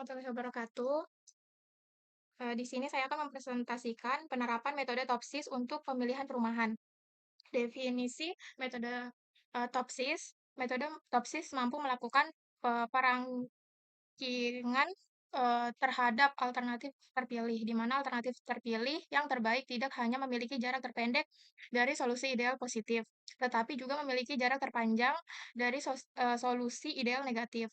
Warahmatullahi wabarakatuh. Di sini saya akan mempresentasikan penerapan metode TOPSIS untuk pemilihan perumahan. Definisi metode metode TOPSIS mampu melakukan perangkingan terhadap alternatif terpilih, di mana alternatif terpilih yang terbaik tidak hanya memiliki jarak terpendek dari solusi ideal positif, tetapi juga memiliki jarak terpanjang dari solusi ideal negatif.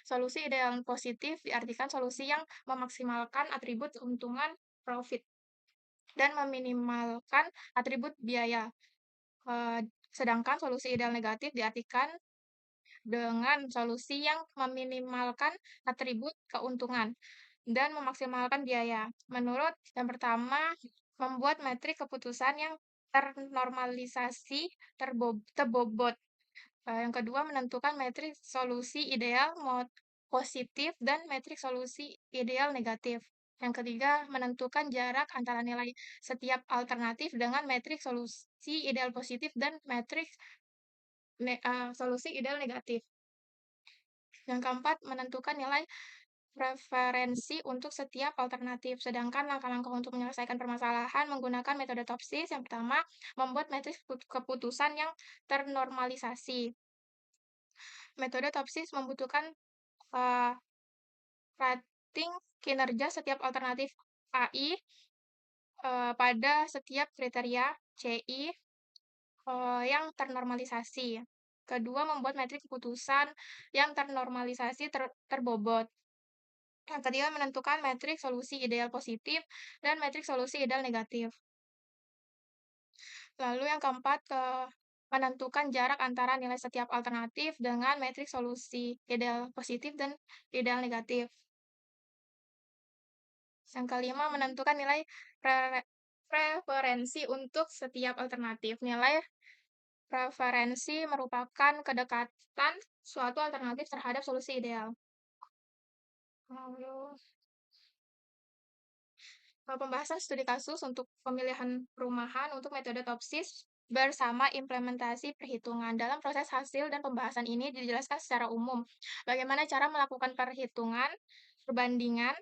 Solusi ideal positif diartikan solusi yang memaksimalkan atribut keuntungan profit dan meminimalkan atribut biaya. Sedangkan solusi ideal negatif diartikan dengan solusi yang meminimalkan atribut keuntungan dan memaksimalkan biaya. Menurut yang pertama, membuat metrik keputusan yang ternormalisasi terbobot. Yang kedua, menentukan metrik solusi ideal positif dan metrik solusi ideal negatif. Yang ketiga, menentukan jarak antara nilai setiap alternatif dengan metrik solusi ideal positif dan metrik solusi ideal negatif. Yang keempat, menentukan nilai preferensi untuk setiap alternatif. Sedangkan langkah-langkah untuk menyelesaikan permasalahan menggunakan metode TOPSIS yang pertama, membuat metrik keputusan yang ternormalisasi. Metode TOPSIS membutuhkan eee, rating kinerja setiap alternatif AI, pada setiap kriteria CI, yang ternormalisasi. Kedua, membuat metrik keputusan yang ternormalisasi terbobot. Yang ketiga, menentukan metrik solusi ideal positif dan metrik solusi ideal negatif. Lalu yang keempat, menentukan jarak antara nilai setiap alternatif dengan metrik solusi ideal positif dan ideal negatif. Yang kelima, menentukan nilai preferensi untuk setiap alternatif. Nilai preferensi merupakan kedekatan suatu alternatif terhadap solusi ideal. Lalu, pembahasan studi kasus untuk pemilihan perumahan untuk metode TOPSIS bersama implementasi perhitungan. Dalam proses hasil dan pembahasan ini dijelaskan secara umum bagaimana cara melakukan perhitungan, perbandingan,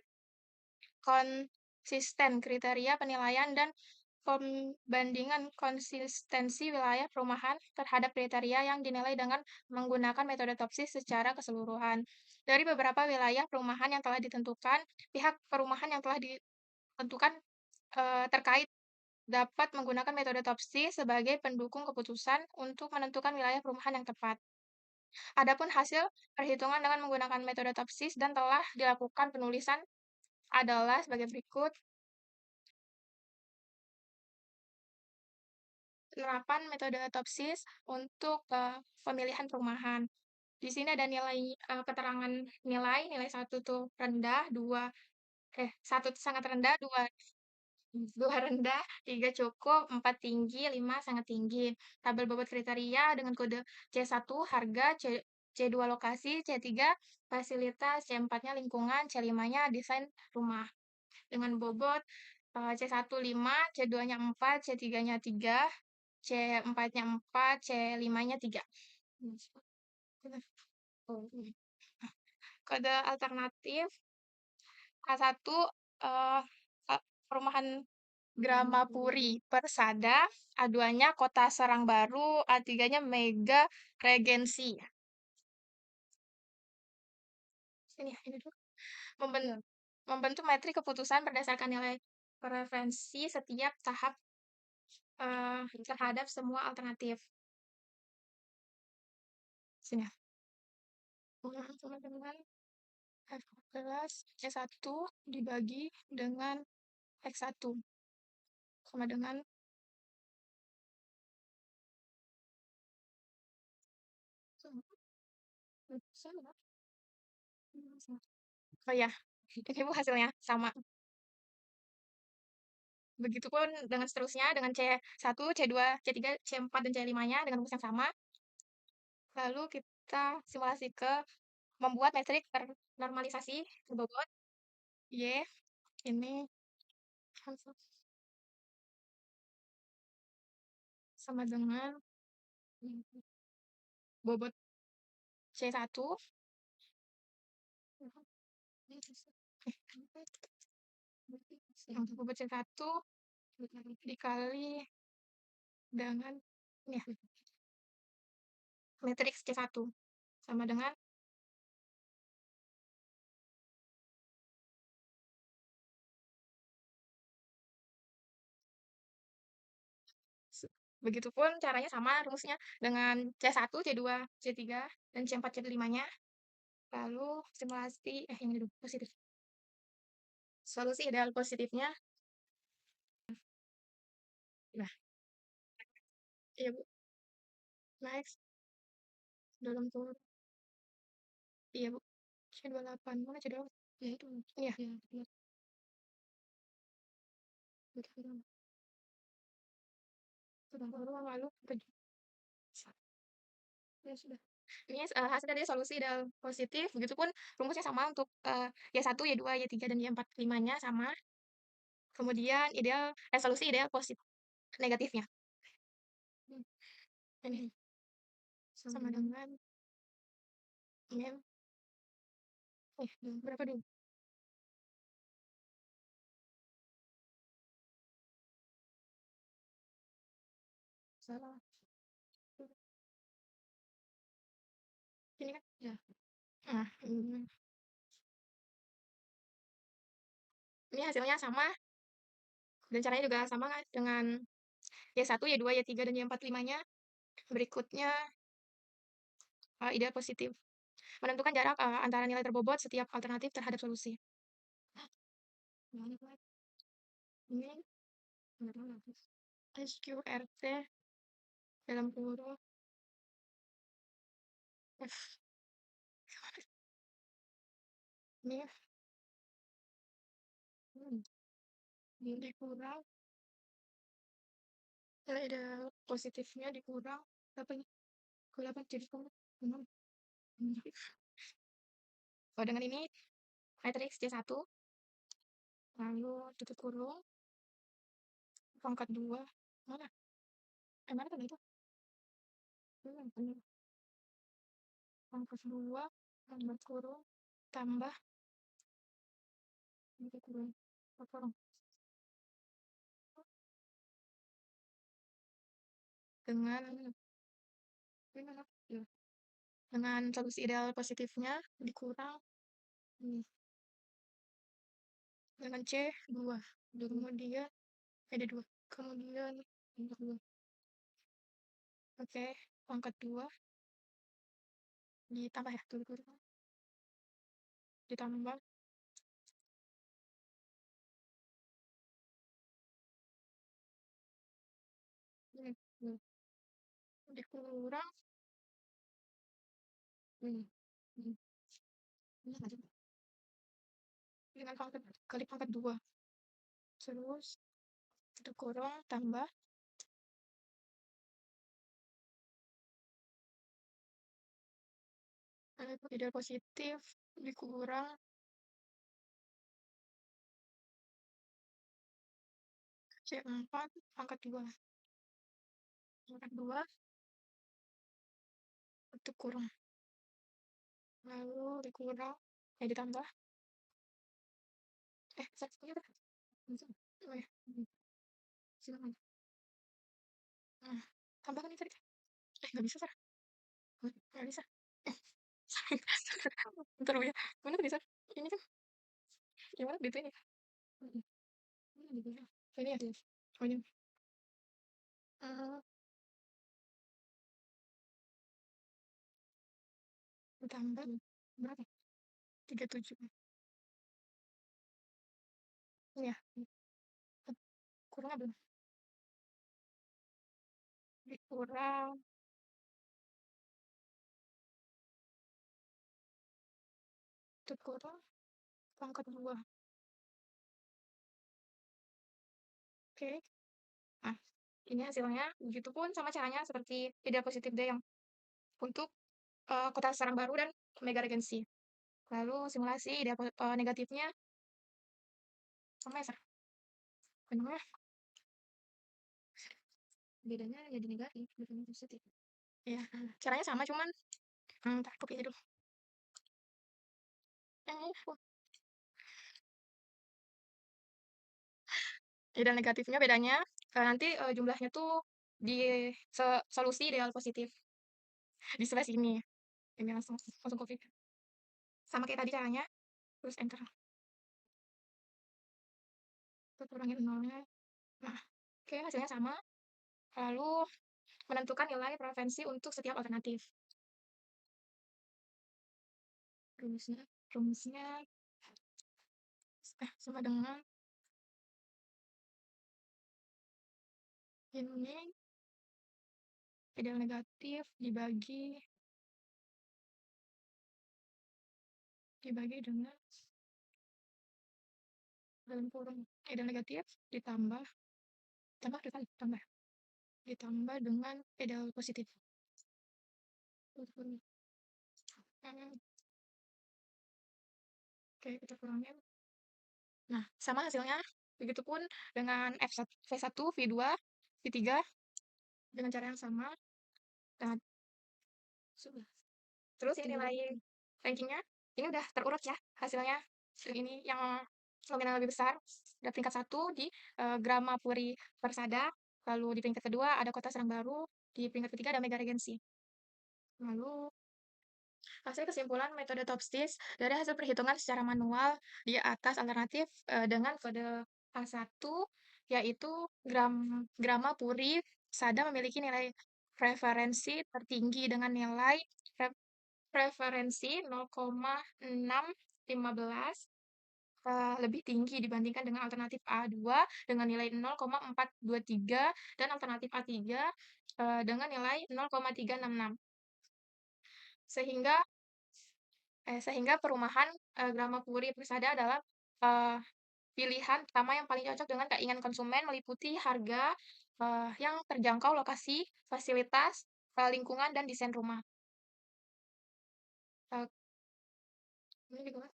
konsisten kriteria penilaian, dan pembandingan konsistensi wilayah perumahan terhadap kriteria yang dinilai dengan menggunakan metode TOPSIS secara keseluruhan. Dari beberapa wilayah perumahan yang telah ditentukan, pihak perumahan yang telah ditentukan terkait dapat menggunakan metode TOPSIS sebagai pendukung keputusan untuk menentukan wilayah perumahan yang tepat. Adapun hasil perhitungan dengan menggunakan metode TOPSIS dan telah dilakukan penulisan adalah sebagai berikut. Penerapan metode TOPSIS untuk pemilihan perumahan. Di sini ada nilai keterangan nilai, nilai 1 tuh rendah, 1 tuh sangat rendah, 2 rendah, 3 cukup, 4 tinggi, 5 sangat tinggi. Tabel bobot kriteria dengan kode C1 harga, C2 lokasi, C3 fasilitas, C4-nya lingkungan, C5-nya desain rumah. Dengan bobot C1 5, C2-nya 4, C3-nya 3, C4-nya 4, C5-nya 3. Kode alternatif A1, eee, perumahan Gramapuri Persada, A2-nya Kota Serang Baru, A3-nya Mega Regency. Ini dulu. Membentuk metrik keputusan berdasarkan nilai preferensi setiap tahap terhadap semua alternatif. Sini ya. Sama dengan F+ C1 dibagi dengan X1 sama dengan sama. Oh ya, ini Bu hasilnya sama. Begitupun dengan seterusnya dengan C1, C2, C3, C4, dan C5-nya dengan rumus yang sama. Lalu kita simulasi ke membuat metrik normalisasi berbobot Y ini sama dengan bobot C1 Untuk bobot C1 dikali dengan ini ya, matriks C1 sama dengan begitupun caranya sama rumusnya dengan C1, C2, C3, dan C4, C5-nya. Lalu simulasi yang ini dulu, positif. Solusi ideal positifnya. Nah, iya Bu. Next, dalam kurung. Iya Bu. C28. Mana C28? Ya itu. Iya. Iya. Betul. Dalam kurung lalu ya sudah. Ini hasil dari solusi ideal positif. Begitupun rumusnya sama untuk Y1, Y2, Y3, dan Y4, 5-nya sama. Kemudian solusi ideal positif negatifnya. Ini sama dengan ini. Berapa dulu? Salah. Ini kan? Ya. Nah, ini hasilnya sama dan caranya juga sama kan dengan Y1, Y2, Y3, dan Y4, 5-nya. Berikutnya ideal positif. Menentukan jarak antara nilai terbobot setiap alternatif terhadap solusi. Ini SQRT dalam kurung F. Ini dikurang nilai ideal positifnya dikurang berapa ini? 8 jadi 6. Oh, dengan ini matriks C1 lalu tutup kurung pangkat 2 mana? Mana tadi itu? Pangkat 2 pangkat kurung tambah pangkat kurung kurung dengan ya, dengan solusi ideal positifnya dikurang ini dengan C2 kemudian D2 kemudian pangkat 2. Oke, pangkat 2 ditambah ya tuh ditambah ini dikurang ini ini ini aja dengan pangkat kali pangkat 2 terus dikurang tambah ideal positif dikurang C4 pangkat 2 pangkat 2 dikurang lalu dikurang ditambah satunya apa? Oh ya, silakan. Tambahkan ini tadi. Nggak bisa, Sar. Nggak bisa. Bentar, Bu ya. Mana tadi, Sar? Ini kan, gimana gitu ini? Ini ya? Oh, ini. Ditambah berapa? 37. Ini ya? Kurangnya belum? Dikurang dikurang pangkat 2. Oke. Nah, ini hasilnya. Begitupun sama caranya seperti ideal positif D yang untuk kota sarang baru dan mega regensi. Lalu simulasi ideal negatifnya sama ya, Sar? Benar. Bedanya jadi negatif, bukan positif. Iya, caranya sama cuman ntar kopi aja dulu. Ini Ideal negatifnya bedanya, nanti, jumlahnya tuh di solusi ideal positif, di slash ini. Ini langsung copy. Sama kayak tadi caranya, terus enter. Terus kurangin nolnya. Nah, oke hasilnya sama. Lalu menentukan nilai preferensi untuk setiap alternatif. Rumusnya sama dengan ini ideal negatif dibagi dengan dalam kurung ideal negatif ditambah ditambah dengan ideal positif. Oke, kita kurangin. Nah, sama hasilnya. Begitupun dengan V1, V2, V3 dengan cara yang sama. Dan sudah. Terus ini nilai rankingnya. Ini udah terurut ya hasilnya. Ini yang nominal lebih besar. Ada peringkat 1 di Grama Puri Persada. Lalu di peringkat kedua ada Kota Serang Baru. Di peringkat ketiga ada Mega Regency. Lalu hasil kesimpulan metode Topstis dari hasil perhitungan secara manual di atas alternatif dengan kode A1 yaitu Grama Puri Sada memiliki nilai preferensi tertinggi dengan nilai preferensi 0,615 lebih tinggi dibandingkan dengan alternatif A2 dengan nilai 0,423 dan alternatif A3 dengan nilai 0,366. Sehingga perumahan Grama Puri Persada adalah pilihan pertama yang paling cocok dengan keinginan konsumen meliputi harga yang terjangkau, lokasi, fasilitas, lingkungan, dan desain rumah. Eh, ini juga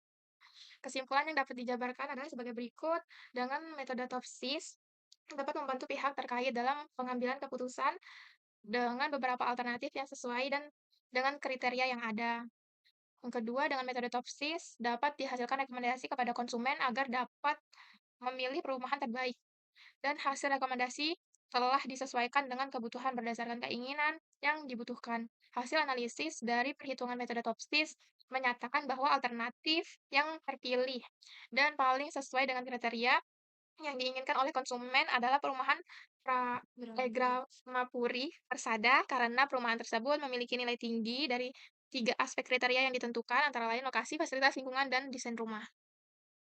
kesimpulan yang dapat dijabarkan adalah sebagai berikut. Dengan metode Topsis dapat membantu pihak terkait dalam pengambilan keputusan dengan beberapa alternatif yang sesuai dan dengan kriteria yang ada. Yang kedua, dengan metode Topsis dapat dihasilkan rekomendasi kepada konsumen agar dapat memilih perumahan terbaik. Dan hasil rekomendasi telah disesuaikan dengan kebutuhan berdasarkan keinginan yang dibutuhkan. Hasil analisis dari perhitungan metode Topsis menyatakan bahwa alternatif yang terpilih dan paling sesuai dengan kriteria yang diinginkan oleh konsumen adalah perumahan Gramapuri Persada karena perumahan tersebut memiliki nilai tinggi dari 3 aspek kriteria yang ditentukan antara lain lokasi, fasilitas, lingkungan, dan desain rumah.